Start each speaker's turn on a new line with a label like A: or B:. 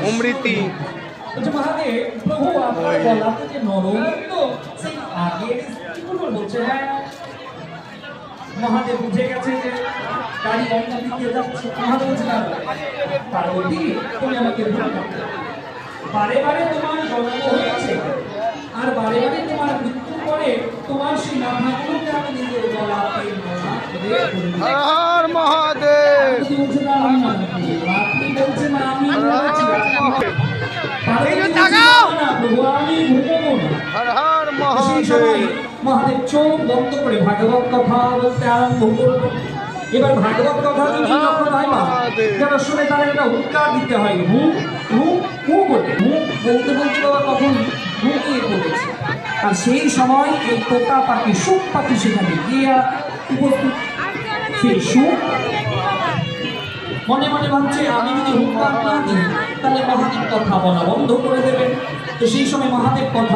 A: অমৃতি
B: মহাদেব প্রভু আপনার গলাতে যে নরম তো সেই আগের স্ত্রীগুলো বলছে হ্যাঁ মহাদেব বুঝে গেছে যে গাড়ি অন্য দিকে যাচ্ছে। মহাদেব বলছে না পার্বতী তুমি আমাকে ভুল করতে বারে বারে তোমার জন্ম হয়েছে আর বারে বারে তোমার মৃত্যুর পরে তোমার সেই নাভাগুলোকে আমি নিজের গলাতে
A: হর হর মহাদেব
B: বলছে না আমি আপনি বলছে না আমি
A: হর হর মহাদেব
B: মহাদেব চোখ বন্ধ করে ভাগবত কথা বলতে আরম্ভ করলো। এবার ভাগবত কথা যখন হয় না যারা শুনে তারা একটা হুঙ্কার দিতে হয় হু হু হু বলে হু বলতে বলতে বাবা তখন হুকিয়ে পড়েছে। আর সেই সময় এই তোতা পাখি সুখ পাখি সেখানে গিয়ে উপস্থিত। সেই সুখ মনে মনে ভাবছে আমি যদি হুঙ্কার না দিই তাহলে মহাদেব কথা বলা বন্ধ করে দেবেন। তো সেই সময় মহাদেব কথা